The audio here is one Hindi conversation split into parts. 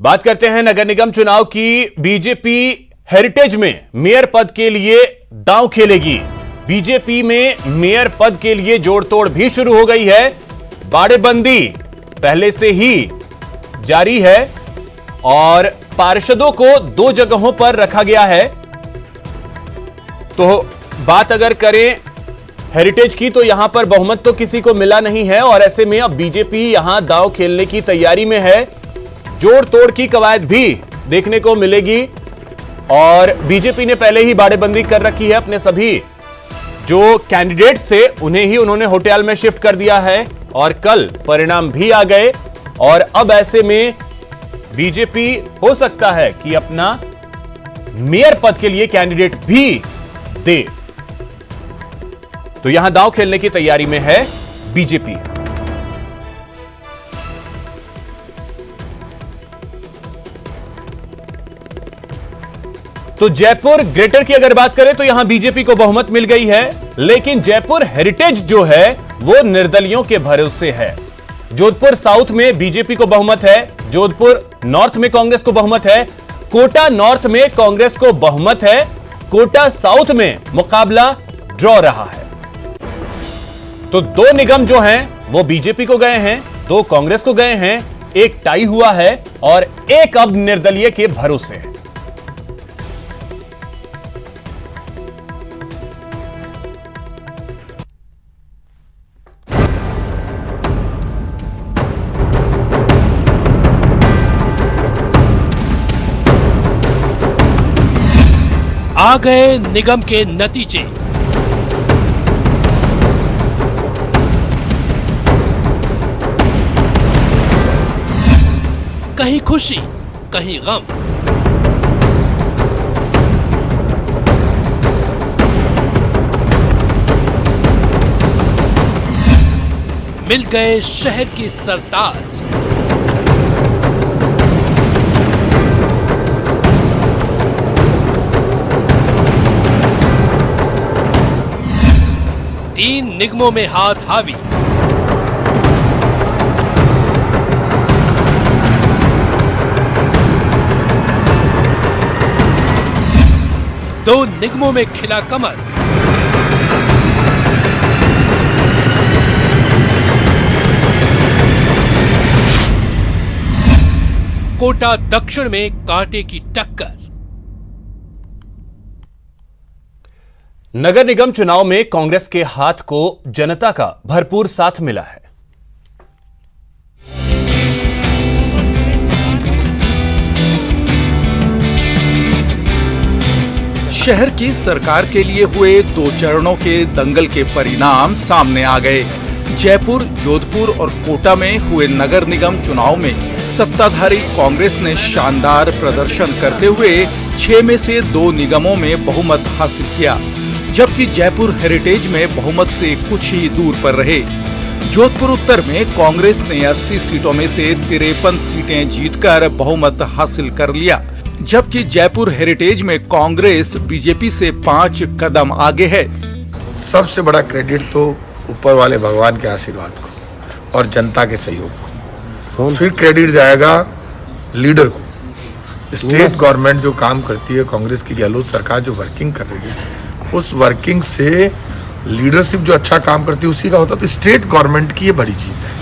बात करते हैं नगर निगम चुनाव की। बीजेपी हेरिटेज में मेयर पद के लिए दांव खेलेगी। बीजेपी में मेयर पद के लिए जोड़तोड़ भी शुरू हो गई है। बाड़ेबंदी पहले से ही जारी है और पार्षदों को 2 जगहों पर रखा गया है। तो बात अगर करें हेरिटेज की तो यहां पर बहुमत तो किसी को मिला नहीं है और ऐसे में अब बीजेपी यहां दांव खेलने की तैयारी में है। जोड़ तोड़ की कवायद भी देखने को मिलेगी और बीजेपी ने पहले ही बाड़ेबंदी कर रखी है। अपने सभी जो कैंडिडेट्स थे उन्होंने होटल में शिफ्ट कर दिया है और कल परिणाम भी आ गए और अब ऐसे में बीजेपी हो सकता है कि अपना मेयर पद के लिए कैंडिडेट भी दे। तो यहां दांव खेलने की तैयारी में है बीजेपी। तो जयपुर ग्रेटर की अगर बात करें तो यहां बीजेपी को बहुमत मिल गई है, लेकिन जयपुर हेरिटेज जो है वो निर्दलियों के भरोसे है। जोधपुर साउथ में बीजेपी को बहुमत है, जोधपुर नॉर्थ में कांग्रेस को बहुमत है, कोटा नॉर्थ में कांग्रेस को बहुमत है, कोटा साउथ में मुकाबला ड्रॉ रहा है। तो 2 निगम जो हैं वो बीजेपी को गए हैं, 2 कांग्रेस को गए हैं, 1 टाई हुआ है और 1 अब निर्दलीय के भरोसे है। आ गए निगम के नतीजे। कहीं खुशी, कहीं गम। मिल गए शहर की सरताज। तीन निगमों में हाथ हावी। दो निगमों में खिला कमल। कोटा दक्षिण में कांटे की टक्कर। नगर निगम चुनाव में कांग्रेस के हाथ को जनता का भरपूर साथ मिला है। शहर की सरकार के लिए हुए 2 चरणों के दंगल के परिणाम सामने आ गए। जयपुर, जोधपुर और कोटा में हुए नगर निगम चुनाव में सत्ताधारी कांग्रेस ने शानदार प्रदर्शन करते हुए 6 में से 2 निगमों में बहुमत हासिल किया, जबकि जयपुर हेरिटेज में बहुमत से कुछ ही दूर पर रहे। जोधपुर उत्तर में कांग्रेस ने 80 सीटों में से 53 सीटें जीतकर बहुमत हासिल कर लिया, जबकि जयपुर हेरिटेज में कांग्रेस बीजेपी से 5 कदम आगे है। सबसे बड़ा क्रेडिट तो ऊपर वाले भगवान के आशीर्वाद को और जनता के सहयोग को, फिर क्रेडिट जाएगा लीडर को। स्टेट गवर्नमेंट जो काम करती है, कांग्रेस की गहलोत सरकार जो वर्किंग कर रही है, उस वर्किंग से लीडरशिप जो अच्छा काम करती है उसी का होता, तो स्टेट गवर्नमेंट की ये बड़ी जीत है।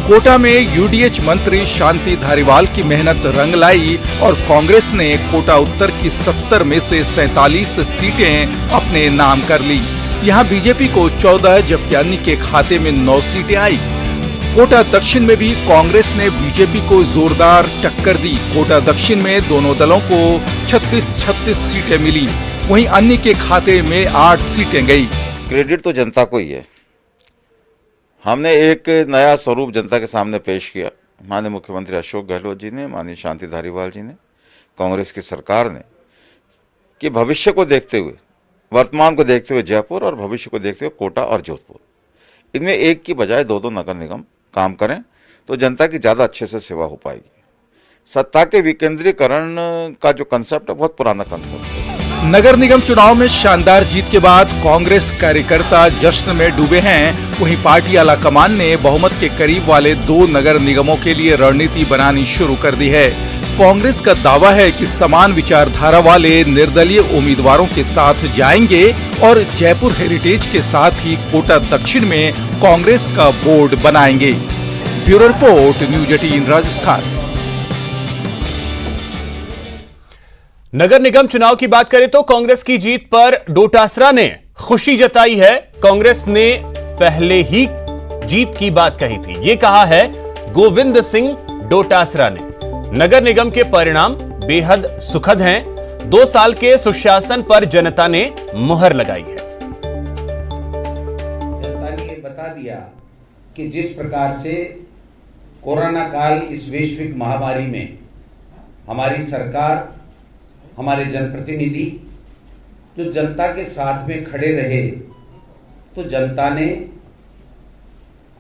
कोटा में यूडीएच मंत्री शांति धारीवाल की मेहनत रंग लाई और कांग्रेस ने कोटा उत्तर की 70 में से 47 सीटें अपने नाम कर ली। यहां बीजेपी को 14 जबकि अन्य के खाते में 9 सीटें आई। कोटा दक्षिण में भी कांग्रेस ने बीजेपी को जोरदार टक्कर दी। कोटा दक्षिण में दोनों दलों को 36-36 सीटें मिली, वहीं अन्य के खाते में 8 सीटें गई। क्रेडिट तो जनता को ही है। हमने एक नया स्वरूप जनता के सामने पेश किया। माननीय मुख्यमंत्री अशोक गहलोत जी ने, माननीय शांति धारीवाल जी ने, कांग्रेस की सरकार ने, कि भविष्य को देखते हुए, वर्तमान को देखते हुए जयपुर और भविष्य को देखते हुए कोटा और जोधपुर, इनमें एक की बजाय 2-2 नगर निगम काम करें तो जनता की ज़्यादा अच्छे से सेवा हो पाएगी। सत्ता के विकेंद्रीकरण का जो कंसेप्ट है बहुत पुराना कंसेप्ट है। नगर निगम चुनाव में शानदार जीत के बाद कांग्रेस कार्यकर्ता जश्न में डूबे हैं। वहीं पार्टी आला कमान ने बहुमत के करीब वाले 2 नगर निगमों के लिए रणनीति बनानी शुरू कर दी है। कांग्रेस का दावा है कि समान विचारधारा वाले निर्दलीय उम्मीदवारों के साथ जाएंगे और जयपुर हेरिटेज के साथ ही कोटा दक्षिण में कांग्रेस का बोर्ड बनाएंगे। Bureau report, news 18 Rajasthan. नगर निगम चुनाव की बात करें तो कांग्रेस की जीत पर डोटासरा ने खुशी जताई है। कांग्रेस ने पहले ही जीत की बात कही थी, ये कहा है गोविंद सिंह डोटासरा ने। नगर निगम के परिणाम बेहद सुखद हैं। 2 साल के सुशासन पर जनता ने मुहर लगाई है। जनता ने ये बता दिया कि जिस प्रकार से कोरोना काल इस वैश्विक महामारी में हमारी सरकार, हमारे जनप्रतिनिधि जो जनता के साथ में खड़े रहे, तो जनता ने,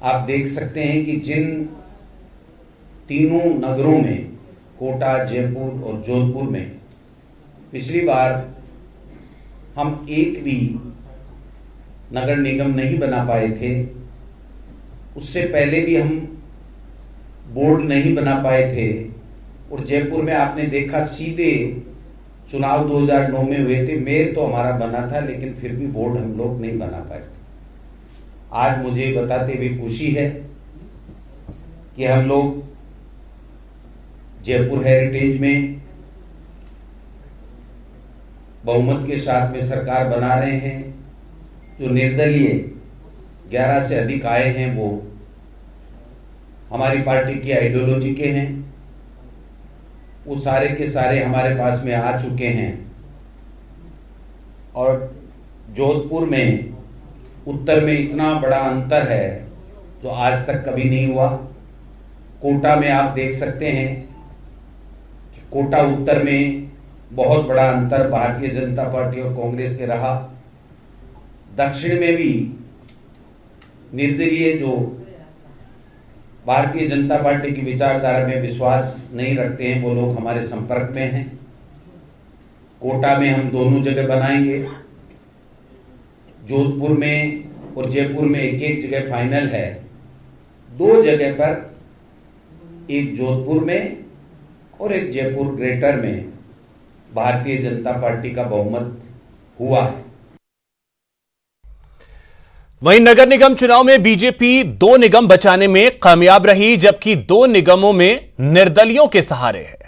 आप देख सकते हैं कि जिन तीनों नगरों में, कोटा, जयपुर और जोधपुर में पिछली बार हम एक भी नगर निगम नहीं बना पाए थे, उससे पहले भी हम बोर्ड नहीं बना पाए थे, और जयपुर में आपने देखा सीधे चुनाव 2009 में हुए थे। मेयर तो हमारा बना था, लेकिन फिर भी बोर्ड हम लोग नहीं बना पाए थे। आज मुझे बताते हुए खुशी है कि हम लोग जयपुर हेरिटेज में बहुमत के साथ में सरकार बना रहे हैं। जो निर्दलीय 11 से अधिक आए हैं, वो हमारी पार्टी की आइडियोलॉजी के हैं। वो सारे के सारे हमारे पास में आ चुके हैं। और जोधपुर में उत्तर में इतना बड़ा अंतर है जो आज तक कभी नहीं हुआ। कोटा में आप देख सकते हैं कि कोटा उत्तर में बहुत बड़ा अंतर भारतीय जनता पार्टी और कांग्रेस के रहा। दक्षिण में भी निर्दलीय जो भारतीय जनता पार्टी की विचारधारा में विश्वास नहीं रखते हैं, वो लोग हमारे संपर्क में हैं। कोटा में हम दोनों जगह बनाएंगे। जोधपुर में और जयपुर में एक जगह फाइनल है। 2 जगह पर, एक जोधपुर में और एक जयपुर ग्रेटर में भारतीय जनता पार्टी का बहुमत हुआ है। वहीं नगर निगम चुनाव में बीजेपी 2 निगम बचाने में कामयाब रही, जबकि 2 निगमों में निर्दलियों के सहारे है।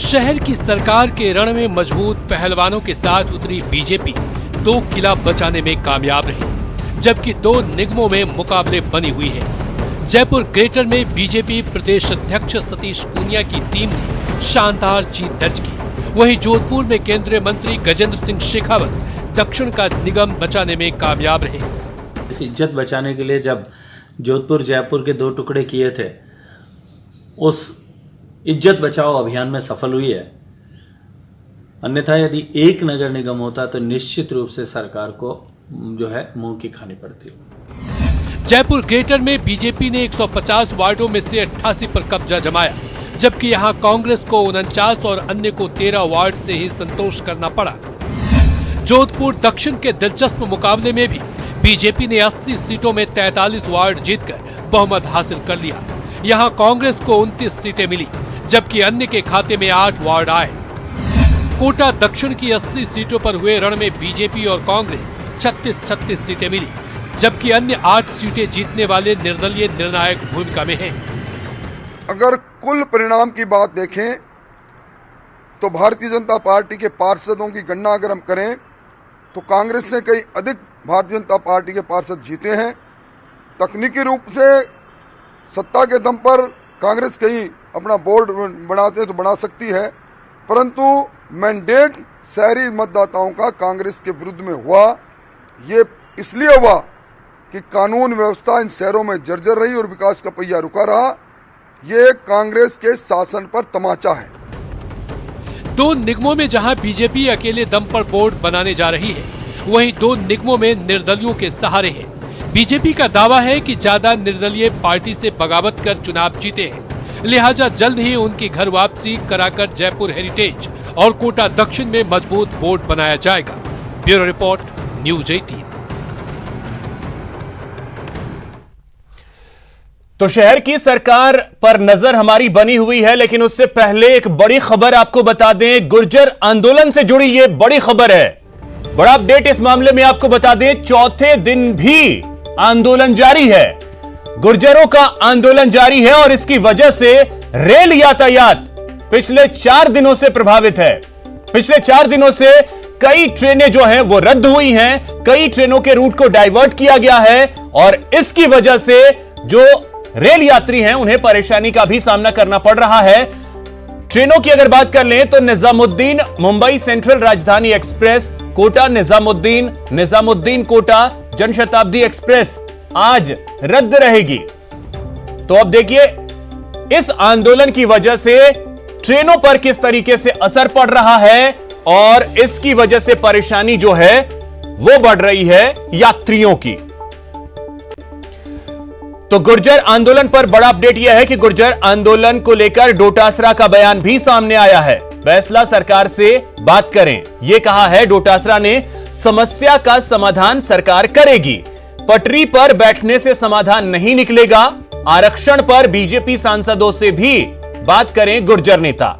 शहर की सरकार के रण में मजबूत पहलवानों के साथ उतरी बीजेपी 2 किला बचाने में कामयाब रही, जबकि 2 निगमों में मुकाबले बनी हुई है। जयपुर ग्रेटर में बीजेपी प्रदेश अध्यक्ष सतीश पूनिया की टीम ने शानदार जीत दर्ज की। वहीं जोधपुर में केंद्रीय मंत्री गजेंद्र सिंह शेखावत दक्षिण का निगम बचाने में कामयाब रहे। इस इज्जत बचाने के लिए जब जोधपुर जयपुर के 2 टुकड़े किए थे, उस इज्जत बचाओ अभियान में सफल हुई है। अन्यथा यदि एक नगर निगम होता तो निश्चित रूप से सरकार को जो है मुंह की खानी पड़ती। जयपुर ग्रेटर में बीजेपी ने 150 वार्डों में से 88 पर कब्जा जमाया, जबकि यहां कांग्रेस को 49 और अन्य को 13 वार्ड से ही संतोष करना पड़ा। जोधपुर दक्षिण के दिलचस्प मुकाबले में भी बीजेपी ने 80 सीटों में 43 वार्ड जीतकर बहुमत हासिल कर लिया। यहां कांग्रेस को 29 सीटें मिली, जबकि अन्य के खाते में 8 वार्ड आए। कोटा दक्षिण की 80 सीटों पर हुए रण में बीजेपी और कांग्रेस 36-36 सीटें मिली, जबकि अन्य 8 सीटें जीतने वाले निर्दलीय निर्णायक भूमिका में हैं। अगर कुल परिणाम की बात देखें तो भारतीय जनता पार्टी के पार्षदों की गणना अगर हम करें तो कांग्रेस ने कई अधिक भारतीय जनता पार्टी के पार्षद जीते हैं। तकनीकी रूप से सत्ता के दम पर कांग्रेस कहीं अपना बोर्ड बनाते तो बना सकती है, परंतु मैंडेट शहरी मतदाताओं का कांग्रेस के विरुद्ध में हुआ। ये इसलिए हुआ कि कानून व्यवस्था इन शहरों में जर्जर रही और विकास का पहिया रुका रहा। ये कांग्रेस के शासन पर तमाचा है। 2 निगमों में जहां बीजेपी अकेले दम पर बोर्ड बनाने जा रही है, वहीं 2 निगमों में निर्दलियों के सहारे हैं। बीजेपी का दावा है कि ज्यादा निर्दलीय पार्टी से बगावत कर चुनाव जीते हैं, लिहाजा जल्द ही उनकी घर वापसी कराकर जयपुर हेरिटेज और कोटा दक्षिण में मजबूत बोर्ड बनाया जाएगा। Bureau report, news 18। तो शहर की सरकार पर नजर हमारी बनी हुई है, लेकिन उससे पहले एक बड़ी खबर आपको बता दें। गुर्जर आंदोलन से जुड़ी यह बड़ी खबर है। बड़ा अपडेट इस मामले में आपको बता दें, चौथे दिन भी आंदोलन जारी है। गुर्जरों का आंदोलन जारी है और इसकी वजह से रेल यातायात पिछले 4 दिनों से प्रभावित है। पिछले 4 दिनों से कई ट्रेनें जो हैं वो रद्द हुई हैं, कई ट्रेनों के रूट को डाइवर्ट किया गया है और इसकी वजह से जो रेल यात्री हैं उन्हें परेशानी का भी सामना करना पड़ रहा है। ट्रेनों की अगर बात कर लें तो निजामुद्दीन मुंबई सेंट्रल राजधानी एक्सप्रेस, कोटा निजामुद्दीन, निजामुद्दीन कोटा जनशताब्दी एक्सप्रेस आज रद्द रहेगी। तो अब देखिए इस आंदोलन की वजह से ट्रेनों पर किस तरीके से असर पड़ रहा है और इसकी वजह से परेशानी जो है वो बढ़ रही है यात्रियों की। तो गुर्जर आंदोलन पर बड़ा अपडेट यह है कि गुर्जर आंदोलन को लेकर डोटासरा का बयान भी सामने आया है। फैसला सरकार से बात करें, यह कहा है डोटासरा ने। समस्या का समाधान सरकार करेगी, पटरी पर बैठने से समाधान नहीं निकलेगा। आरक्षण पर बीजेपी सांसदों से भी बात करें गुर्जर नेता।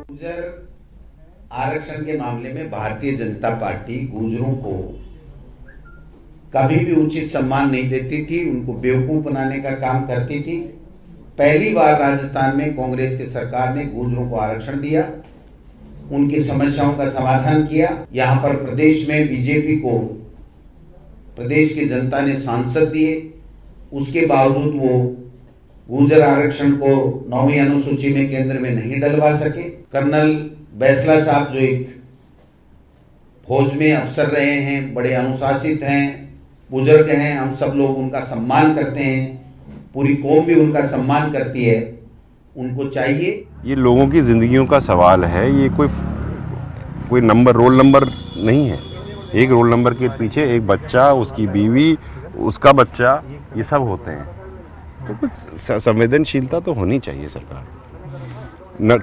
गुर्जर आरक्षण के मामले में भारतीय जनता पार्टी गुर्जरों को कभी भी उचित सम्मान नहीं देती थी, उनको बेवकूफ बनाने का काम करती थी। पहली बार राजस्थान में कांग्रेस की सरकार ने गुर्जरों को आरक्षण दिया, उनकी समस्याओं का समाधान किया। यहां पर प्रदेश में बीजेपी को प्रदेश की जनता ने सांसद दिए, उसके बावजूद वो गुर्जर आरक्षण को 9वीं अनुसूची में केंद्र में नहीं डलवा सके। कर्नल बैसला साहब जो एक फौज में अफसर रहे हैं, बड़े अनुशासित हैं, बुजुर्ग हैं, हम सब लोग उनका सम्मान करते हैं, पूरी कौम भी उनका सम्मान करती है। उनको चाहिए, ये लोगों की जिंदगियों का सवाल है, ये कोई नंबर, रोल नंबर नहीं है। एक रोल नंबर के पीछे एक बच्चा, उसकी बीवी, उसका बच्चा, ये सब होते हैं। तो कुछ संवेदनशीलता तो होनी चाहिए सरकार।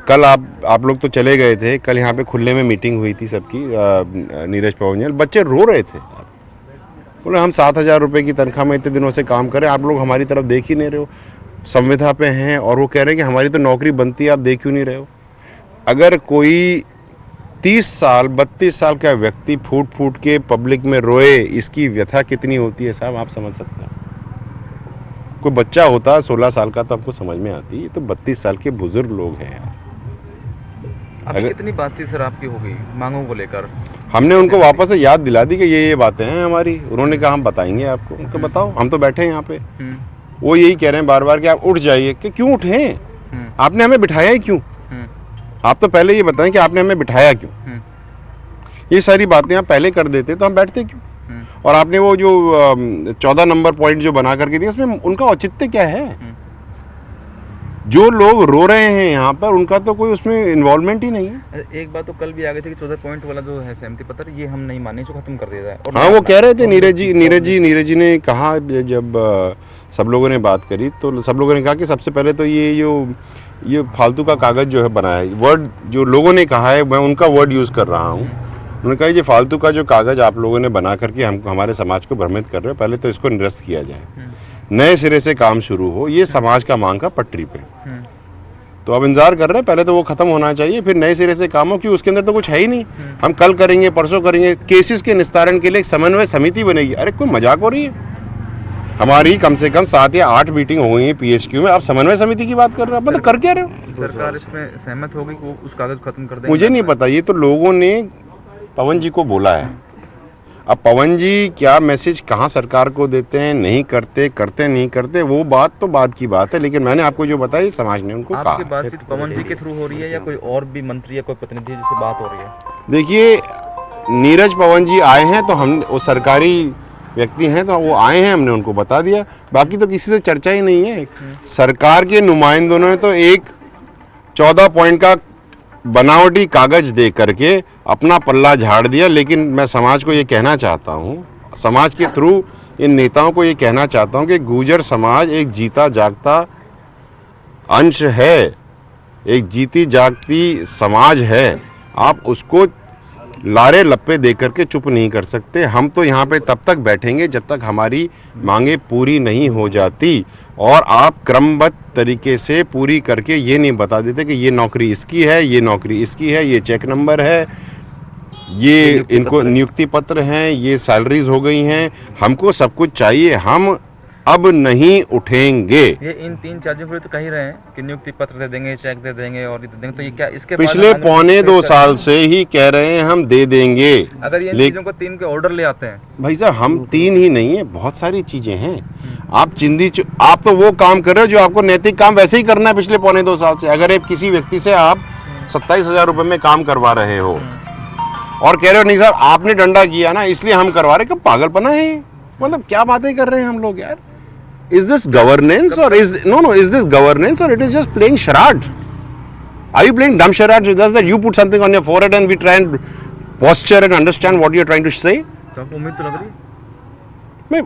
कल आप लोग तो चले गए थे, कल यहाँ पे खुले में मीटिंग हुई थी सबकी, नीरज पवंजल, बच्चे रो रहे थे। बोले हम 7,000 रुपये की तनख्वाह में इतने दिनों से काम करें, आप लोग हमारी तरफ देख ही नहीं रहे हो। संविधा पे हैं और वो कह रहे हैं कि हमारी तो नौकरी बनती है, आप देख क्यों नहीं रहे हो। अगर कोई 30 साल 32 साल का व्यक्ति फूट फूट के पब्लिक में रोए, इसकी व्यथा कितनी होती है साहब, आप समझ सकते हैं। कोई बच्चा होता 16 साल का तो आपको समझ में आती, ये तो 32 साल के बुजुर्ग लोग हैं यार। अभी कितनी बातचीत सर आपकी हो गई मांगों को लेकर? हमने उनको वापस से याद दिला दी कि ये बातें हैं हमारी। उन्होंने कहा हम बताएंगे आपको। उनको बताओ, हम तो बैठे हैं यहाँ पे। वो यही कह रहे हैं बार बार कि आप उठ जाइए। कि क्यों उठे? आपने हमें बिठाया ही क्यों? आप तो पहले ये बताएं कि आपने हमें बिठाया क्यों। ये सारी बातें आप पहले कर देते तो हम बैठते क्यों। और आपने वो जो 14 नंबर पॉइंट जो बना करके दिया, उसमें उनका औचित्य क्या है? जो लोग रो रहे हैं यहाँ पर, उनका तो कोई उसमें इन्वॉल्वमेंट ही नहीं है। एक बात तो कल भी आ गई थी कि 14 पॉइंट वाला जो है सहमति पत्र, ये हम नहीं माने, इसको खत्म कर दिया जाए। हाँ, वो कह रहे थे नीरज जी ने कहा, जब सब लोगों ने बात करी तो सब लोगों ने कहा कि सबसे पहले तो ये फालतू का कागज जो है बनाया है। वर्ड जो लोगों ने कहा है, मैं उनका वर्ड यूज कर रहा हूँ। उन्होंने कहा ये फालतू का जो कागज आप लोगों ने बना करके हमारे समाज को भ्रमित कर रहे हो, पहले तो इसको निरस्त किया जाए, नए सिरे से काम शुरू हो। ये समाज का मांग का पटरी पे। तो अब इंतजार कर रहे हैं, पहले तो वो खत्म होना चाहिए, फिर नए सिरे से काम हो, क्योंकि उसके अंदर तो कुछ है ही नहीं। हम कल करेंगे, परसों करेंगे। केसेस के निस्तारण के लिए एक समन्वय समिति बनेगी। अरे कोई मजाक हो रही है? हमारी कम से कम 7 या 8 मीटिंग हो गई है PHQ में, आप समन्वय समिति की बात कर रहे हो? मतलब कर क्या रहे हो? सरकार इसमें सहमत होगी कि वो उस कागज खत्म कर दें? मुझे नहीं पता, ये तो लोगों ने पवन जी को बोला है। अब पवन जी क्या मैसेज कहाँ सरकार को देते हैं, नहीं करते नहीं करते, वो बात तो बाद की बात है। लेकिन मैंने आपको जो बताया, समाज ने उनको कहा। आपकी बातचीत पवन जी के थ्रू हो रही है या कोई और भी मंत्री या कोई प्रतिनिधि जिससे बात हो रही है? देखिए, नीरज पवन जी आए हैं तो हम, वो सरकारी व्यक्ति हैं तो वो आए हैं, हमने उनको बता दिया। बाकी तो किसी से चर्चा ही नहीं है। सरकार के नुमाइंदों ने तो एक 14 पॉइंट का बनावटी कागज दे करके अपना पल्ला झाड़ दिया। लेकिन मैं समाज को ये कहना चाहता हूँ, समाज के थ्रू इन नेताओं को ये कहना चाहता हूं कि गुर्जर समाज एक जीता जागता अंश है, एक जीती जागती समाज है। आप उसको लारे लप्पे देकर के चुप नहीं कर सकते। हम तो यहाँ पे तब तक बैठेंगे जब तक हमारी मांगे पूरी नहीं हो जाती, और आप क्रमबद्ध तरीके से पूरी करके ये नहीं बता देते कि ये नौकरी इसकी है, ये नौकरी इसकी है, ये चेक नंबर है, ये इनको नियुक्ति पत्र हैं, ये सैलरीज हो गई हैं। हमको सब कुछ चाहिए, हम अब नहीं उठेंगे। ये इन 3 चीजों को तो कह ही रहे हैं कि नियुक्ति पत्र दे देंगे, चेक दे देंगे और ये दे देंगे, तो ये क्या इसके पिछले पौने 2 साल से ही कह रहे हैं हम दे देंगे। अगर ये चीजों को 3 के ऑर्डर ले आते हैं भाई साहब, हम 3 ही नहीं है, बहुत सारी चीजें हैं। आप तो वो काम कर रहे हो जो आपको नैतिक काम वैसे ही करना है पिछले पौने 2 साल से। अगर एक किसी व्यक्ति से आप 27,000 रुपए में काम करवा रहे हो और कह रहे हो नहीं साहब आपने डंडा किया ना इसलिए हम करवा रहे, कब पागलपना है? मतलब क्या बातें कर रहे हैं हम लोग यार? Is this governance or is this governance or it is just playing charade? Are you playing dumb charades with us that you put something on your forehead and we try and posture and understand what you are trying to say? तो आपको उम्मीद तो लग रही है? मैं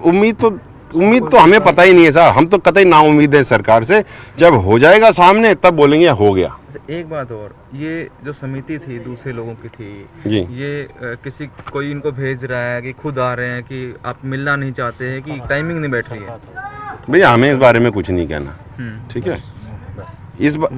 उम्मीद तो हमें पता ही नहीं है साहब। हम तो कतई ना उम्मीद है सरकार से। जब हो जाएगा सामने तब बोलेंगे हो गया। एक बात और, ये जो समिति थी दूसरे लोगों की थी जी, ये किसी कोई इनको भेज रहा है कि खुद आ रहे हैं कि आप मिलना नहीं चाहते हैं कि टाइमिंग नहीं बैठ रही है? भैया हमें इस बारे में कुछ नहीं कहना, ठीक है?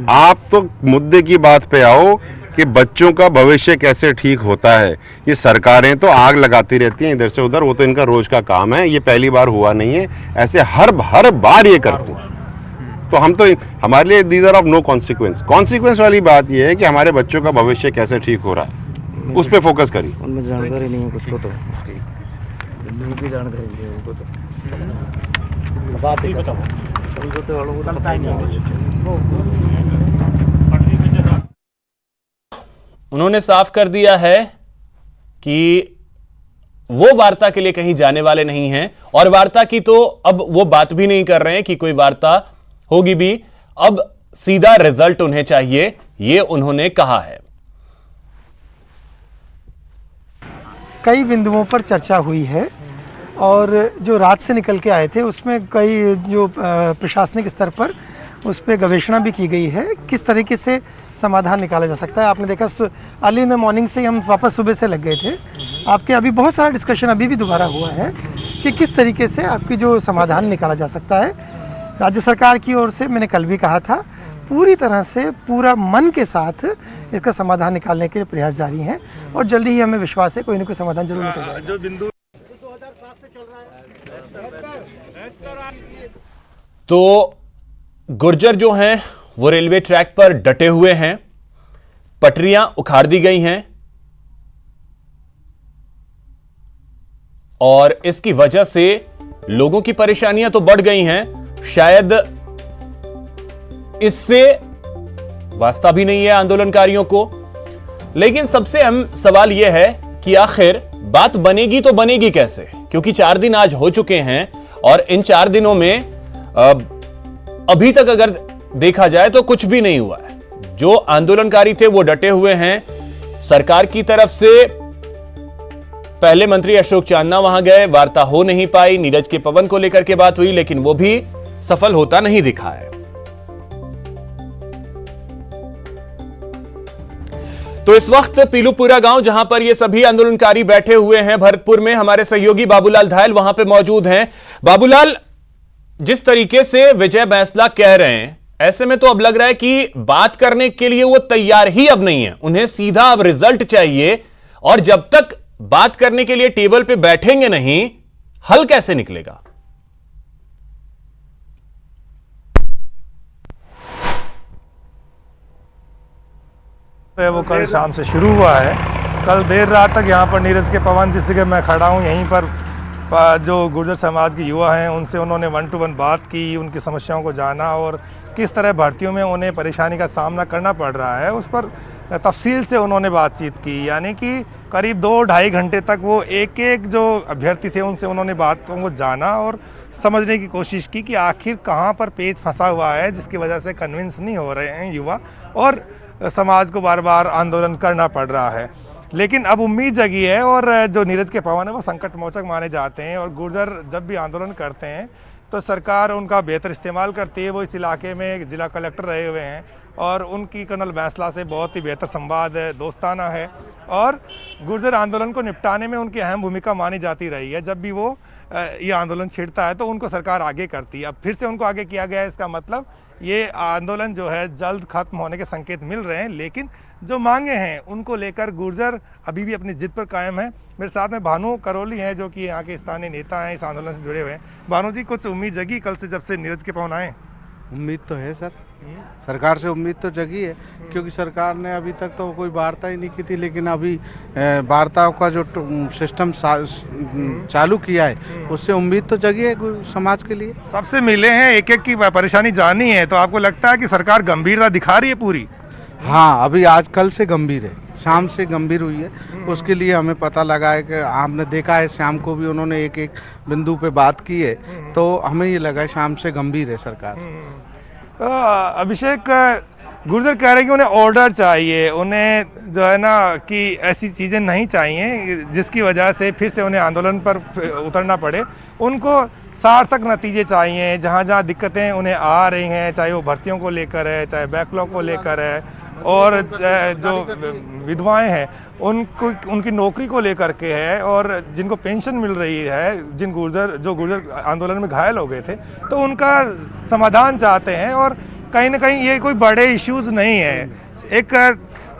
आप तो मुद्दे की बात पे आओ कि बच्चों का भविष्य कैसे ठीक होता है। ये सरकारें तो आग लगाती रहती हैं इधर से उधर, वो तो इनका रोज का काम है। ये पहली बार हुआ नहीं है, ऐसे हर बार ये करते हैं। तो हम तो हमारे लिए these are of no consequence. Consequence वाली बात ये है कि हमारे बच्चों का भविष्य कैसे ठीक हो रहा है, उस पर फोकस करिए। उनमें जानकारी नहीं है कुछ को, तो उसकी जानकारी नहीं है उनको, तो बात ही बताओ। उन्होंने साफ कर दिया है कि वो वार्ता के लिए कहीं जाने वाले नहीं हैं, और वार्ता की तो अब वो बात भी नहीं कर रहे हैं कि कोई वार्ता होगी भी। अब सीधा रिजल्ट उन्हें चाहिए, ये उन्होंने कहा है। कई बिंदुओं पर चर्चा हुई है और जो रात से निकल के आए थे उसमें कई जो प्रशासनिक स्तर पर उस पर गवेषणा भी की गई है, किस तरीके से समाधान निकाला जा सकता है। आपने देखा अर्ली इन द मॉर्निंग से हम वापस सुबह से लग गए थे। आपके अभी बहुत सारा डिस्कशन अभी भी दोबारा हुआ है कि किस तरीके से आपकी जो समाधान निकाला जा सकता है। राज्य सरकार की ओर से मैंने कल भी कहा था, पूरी तरह से पूरा मन के साथ इसका समाधान निकालने के प्रयास जारी हैं और जल्दी ही हमें विश्वास है कोई ना कोई समाधान जरूर निकल जाएगा। जो बिंदु तो गुर्जर जो हैं वो रेलवे ट्रैक पर डटे हुए हैं, पटरियां उखाड़ दी गई हैं और इसकी वजह से लोगों की परेशानियां तो बढ़ गई हैं। शायद इससे वास्ता भी नहीं है आंदोलनकारियों को, लेकिन सबसे अहम सवाल यह है कि आखिर बात बनेगी तो बनेगी कैसे, क्योंकि 4 दिन आज हो चुके हैं और इन 4 दिनों में अभी तक अगर देखा जाए तो कुछ भी नहीं हुआ है। जो आंदोलनकारी थे वो डटे हुए हैं। सरकार की तरफ से पहले मंत्री अशोक चांदना वहां गए, वार्ता हो नहीं पाई। नीरज के पवन को लेकर के बात हुई, लेकिन वो भी सफल होता नहीं दिखा है। तो इस वक्त पीलूपुरा गांव जहां पर ये सभी आंदोलनकारी बैठे हुए हैं भरतपुर में, हमारे सहयोगी बाबूलाल धायल वहां पे मौजूद हैं। बाबूलाल, जिस तरीके से विजय बैंसला कह रहे हैं, ऐसे में तो अब लग रहा है कि बात करने के लिए वो तैयार ही अब नहीं है। उन्हें सीधा अब रिजल्ट चाहिए, और जब तक बात करने के लिए टेबल पे बैठेंगे नहीं, हल कैसे निकलेगा? वो कल शाम से शुरू हुआ है। कल देर रात तक यहाँ पर नीरज के पवन, जिस जगह मैं खड़ा हूँ, यहीं पर जो गुर्जर समाज के युवा हैं उनसे उन्होंने 1-to-1 बात की, उनकी समस्याओं को जाना और किस तरह भर्तियों में उन्हें परेशानी का सामना करना पड़ रहा है उस पर तफसील से उन्होंने बातचीत की। यानी कि करीब 2-2.5 घंटे तक वो एक एक जो अभ्यर्थी थे उनसे उन्होंने बातों को जाना और समझने की कोशिश की कि आखिर कहाँ पर पेच फंसा हुआ है जिसकी वजह से कन्विंस नहीं हो रहे हैं युवा और समाज को बार बार आंदोलन करना पड़ रहा है। लेकिन अब उम्मीद जगी है और जो नीरज के पवन है वो संकट मोचक माने जाते हैं और गुर्जर जब भी आंदोलन करते हैं तो सरकार उनका बेहतर इस्तेमाल करती है। वो इस इलाके में जिला कलेक्टर रहे हुए हैं और उनकी कर्नल बैंसला से बहुत ही बेहतर संवाद है, दोस्ताना है और गुर्जर आंदोलन को निपटाने में उनकी अहम भूमिका मानी जाती रही है। जब भी वो ये आंदोलन छिड़ता है तो उनको सरकार आगे करती है। अब फिर से उनको आगे किया गया है, इसका मतलब ये आंदोलन जो है जल्द खत्म होने के संकेत मिल रहे हैं। लेकिन जो मांगे हैं उनको लेकर गुर्जर अभी भी अपनी जिद पर कायम है। मेरे साथ में भानु करौली हैं जो कि यहाँ के स्थानीय नेता हैं, इस आंदोलन से जुड़े हुए हैं। भानु जी, कुछ उम्मीद जगी कल से जब से नीरज के पवन आए? उम्मीद तो है सर, सरकार से उम्मीद तो जगी है क्योंकि सरकार ने अभी तक तो कोई वार्ता ही नहीं की थी, लेकिन अभी वार्ताओं का जो सिस्टम चालू किया है उससे उम्मीद तो जगी है समाज के लिए। सबसे मिले हैं, एक एक की परेशानी जानी है, तो आपको लगता है कि सरकार गंभीरता दिखा रही है पूरी? हाँ, अभी आज कल से गंभीर है, शाम से गंभीर हुई है। उसके लिए हमें पता लगा है कि आपने देखा है शाम को भी उन्होंने एक एक बिंदु पे बात की है, तो हमें ये लगा शाम से गंभीर है सरकार। अभिषेक, गुर्जर कह रहे हैं कि उन्हें ऑर्डर चाहिए, उन्हें जो है ना कि ऐसी चीजें नहीं चाहिए जिसकी वजह से फिर से उन्हें आंदोलन पर उतरना पड़े। उनको सार्थक नतीजे चाहिए। जहाँ जहाँ दिक्कतें उन्हें आ रही हैं, चाहे वो भर्तियों को लेकर है, चाहे बैकलॉग को लेकर है, और जो विधवाएं हैं उनको उनकी नौकरी को लेकर के है, और जिनको पेंशन मिल रही है, जो गुर्जर आंदोलन में घायल हो गए थे, तो उनका समाधान चाहते हैं। और कहीं ना कहीं ये कोई बड़े इश्यूज नहीं है, एक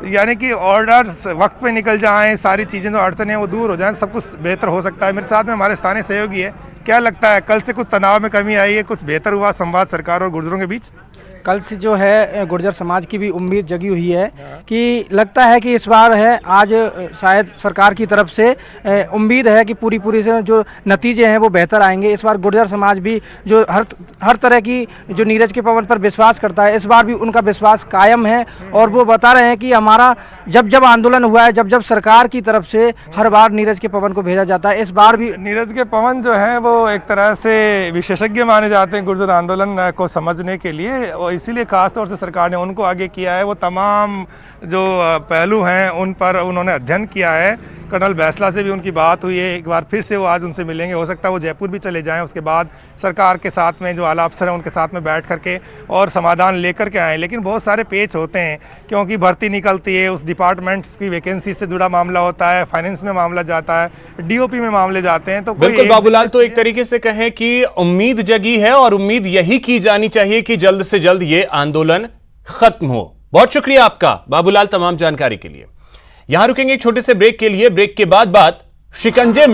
यानी कि ऑर्डर वक्त पे निकल जाएं, सारी चीजें जो अड़चने हैं वो दूर हो जाएं, सब कुछ बेहतर हो सकता है। मेरे साथ में हमारे स्थानीय सहयोगी है, क्या लगता है कल से कुछ तनाव में कमी आई है, कुछ बेहतर हुआ संवाद सरकार और गुर्जरों के बीच? कल से जो है गुर्जर समाज की भी उम्मीद जगी हुई है कि लगता है कि इस बार है आज शायद सरकार की तरफ से उम्मीद है कि पूरी से जो नतीजे हैं वो बेहतर आएंगे। इस बार गुर्जर समाज भी जो हर तरह की जो नीरज के पवन पर विश्वास करता है, इस बार भी उनका विश्वास कायम है और वो बता रहे हैं कि हमारा जब आंदोलन हुआ है, जब सरकार की तरफ से हर बार नीरज के पवन को भेजा जाता है, इस बार भी नीरज के पवन जो है वो एक तरह से विशेषज्ञ माने जाते हैं गुर्जर आंदोलन को समझने के लिए, और इसीलिए खासतौर से सरकार ने उनको आगे किया है। वो तमाम जो पहलू हैं उन पर उन्होंने अध्ययन किया है। कर्नल बैंसला से भी उनकी बात हुई है, एक बार फिर से वो आज उनसे मिलेंगे। हो सकता है वो जयपुर भी चले जाएं, उसके बाद सरकार के साथ में जो आला अफसर हैं उनके साथ में बैठ करके और समाधान लेकर के आएँ। लेकिन बहुत सारे पेच होते हैं क्योंकि भर्ती निकलती है, उस डिपार्टमेंट की वैकेंसी से जुड़ा मामला होता है, फाइनेंस में मामला जाता है, डीओपी में मामले जाते हैं। तो बिल्कुल बाबूलाल, तो एक तरीके से कहें कि उम्मीद जगी है और उम्मीद यही की जानी चाहिए कि जल्द से जल्द ये आंदोलन खत्म हो। बहुत शुक्रिया आपका बाबूलाल तमाम जानकारी के लिए। यहां रुकेंगे एक छोटे से ब्रेक के लिए। ब्रेक के बाद शिकंजे में